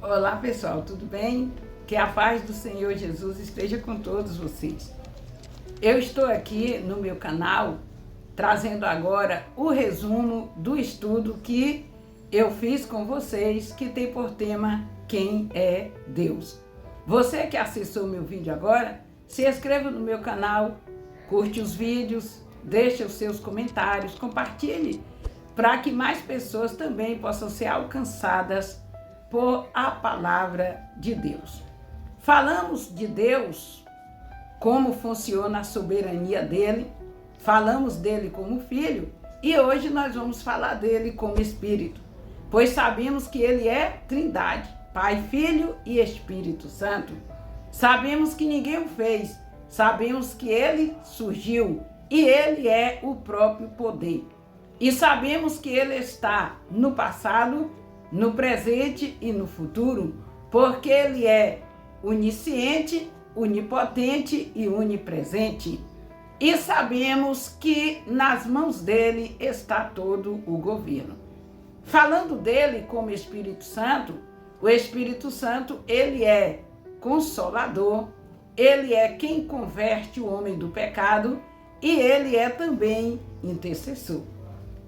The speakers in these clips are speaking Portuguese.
Olá pessoal, tudo bem? Que a paz do Senhor Jesus esteja com todos vocês. Eu estou aqui no meu canal trazendo agora o resumo do estudo que eu fiz com vocês, que tem por tema Quem é Deus. Você que acessou meu vídeo agora, se inscreva no meu canal, curte os vídeos, deixe os seus comentários, compartilhe para que mais pessoas também possam ser alcançadas por a palavra de Deus. Falamos de Deus, como funciona a soberania dele, falamos dele como filho e hoje nós vamos falar dele como Espírito, pois sabemos que ele é Trindade, Pai, Filho e Espírito Santo. Sabemos que ninguém o fez, sabemos que ele surgiu e ele é o próprio poder. E sabemos que ele está no passado, no presente e no futuro, porque ele é onisciente, onipotente e onipresente. E sabemos que nas mãos dele está todo o governo. Falando dele como Espírito Santo, o Espírito Santo, ele é consolador, ele é quem converte o homem do pecado e ele é também intercessor.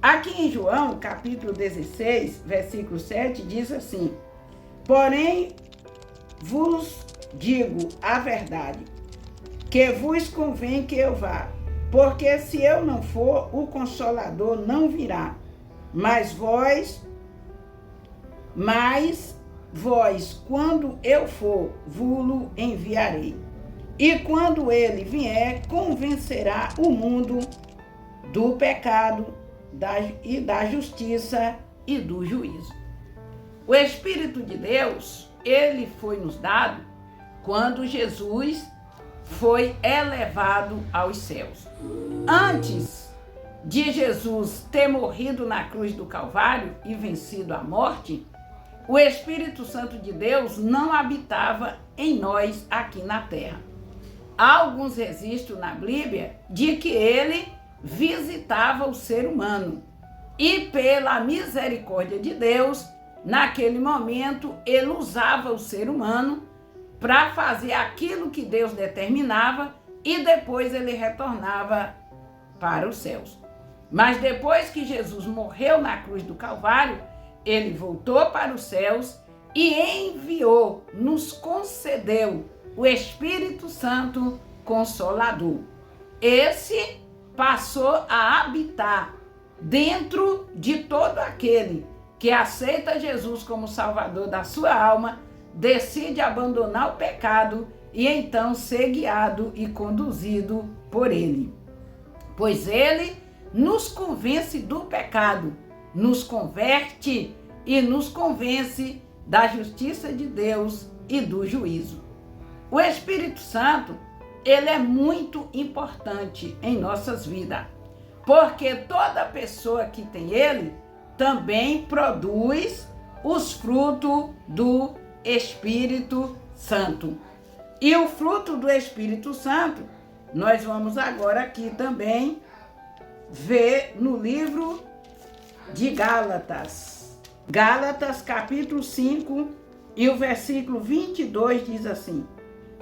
Aqui em João, capítulo 16, versículo 7, diz assim: porém, vos digo a verdade, que vos convém que eu vá, porque se eu não for, o Consolador não virá, mas vós, quando eu for, vos enviarei. E quando ele vier, convencerá o mundo do pecado, da justiça e do juízo. O Espírito de Deus, ele foi nos dado quando Jesus foi elevado aos céus. Antes de Jesus ter morrido na cruz do Calvário e vencido a morte, o Espírito Santo de Deus não habitava em nós aqui na terra. Há alguns registros na Bíblia de que ele visitava o ser humano e pela misericórdia de Deus, naquele momento ele usava o ser humano para fazer aquilo que Deus determinava e depois ele retornava para os céus. Mas depois que Jesus morreu na cruz do Calvário, ele voltou para os céus e enviou, nos concedeu o Espírito Santo Consolador. Esse passou a habitar dentro de todo aquele que aceita Jesus como Salvador da sua alma, decide abandonar o pecado e então ser guiado e conduzido por ele. Pois ele nos convence do pecado, nos converte e nos convence da justiça de Deus e do juízo. O Espírito Santo, ele é muito importante em nossas vidas, porque toda pessoa que tem ele também produz os frutos do Espírito Santo. E o fruto do Espírito Santo, nós vamos agora aqui também ver no livro de Gálatas. Gálatas capítulo 5 e o versículo 22 diz assim: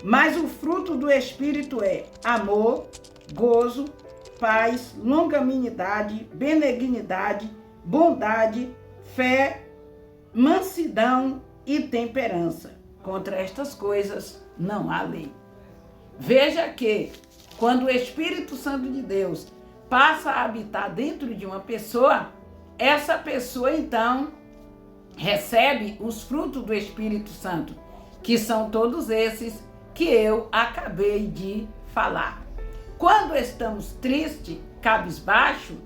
mas o fruto do Espírito é amor, gozo, paz, longanimidade, benignidade, bondade, fé, mansidão e temperança. Contra estas coisas não há lei. Veja que quando o Espírito Santo de Deus passa a habitar dentro de uma pessoa, essa pessoa então recebe os frutos do Espírito Santo, que são todos esses que eu acabei de falar. Quando estamos tristes, cabisbaixo,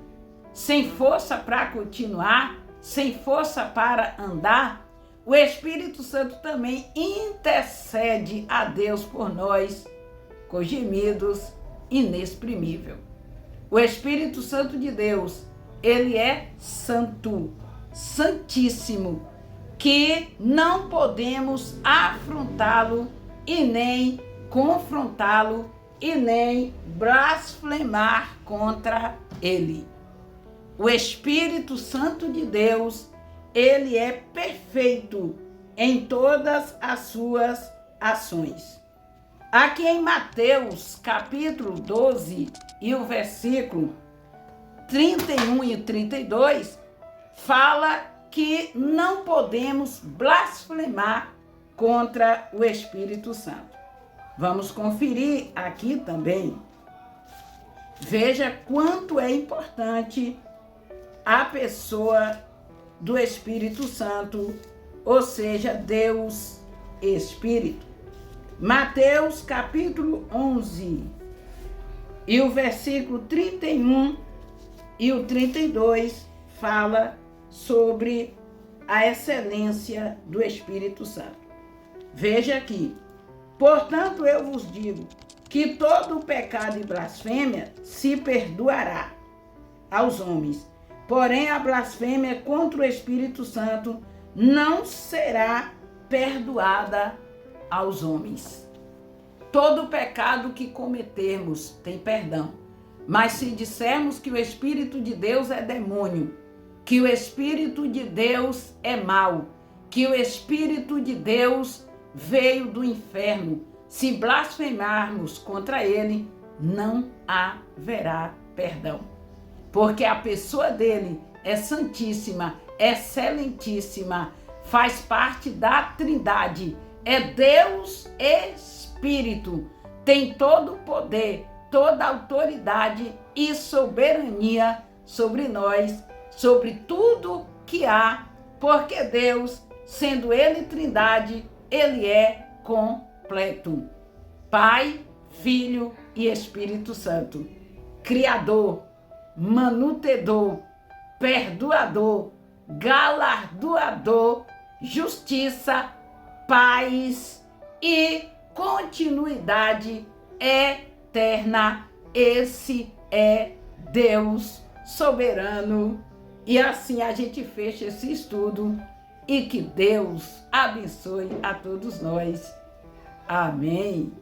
sem força para continuar, sem força para andar, o Espírito Santo também intercede a Deus por nós com gemidos inexprimíveis. O Espírito Santo de Deus, ele é santo, santíssimo, que não podemos afrontá-lo e nem confrontá-lo e nem blasfemar contra ele. O Espírito Santo de Deus, ele é perfeito em todas as suas ações. Aqui em Mateus, capítulo 12, e o versículo 31 e 32, fala que não podemos blasfemar contra o Espírito Santo. Vamos conferir aqui também. Veja quanto é importante a pessoa do Espírito Santo, ou seja, Deus Espírito. Mateus capítulo 11 e o versículo 31 e o 32 fala sobre a excelência do Espírito Santo. Veja aqui: portanto eu vos digo que todo o pecado e blasfêmia se perdoará aos homens, porém a blasfêmia contra o Espírito Santo não será perdoada aos homens. Todo pecado que cometermos tem perdão, mas se dissermos que o Espírito de Deus é demônio, que o Espírito de Deus é mau, que o Espírito de Deus veio do inferno, se blasfemarmos contra ele, não haverá perdão. Porque a pessoa dele é santíssima, excelentíssima, faz parte da Trindade, é Deus Espírito, tem todo o poder, toda a autoridade e soberania sobre nós, sobre tudo que há, porque Deus, sendo ele Trindade, ele é completo. Pai, Filho e Espírito Santo. Criador, manutedor, perdoador, galardoador, justiça, paz e continuidade eterna. Esse é Deus soberano. E assim a gente fecha esse estudo e que Deus abençoe a todos nós. Amém.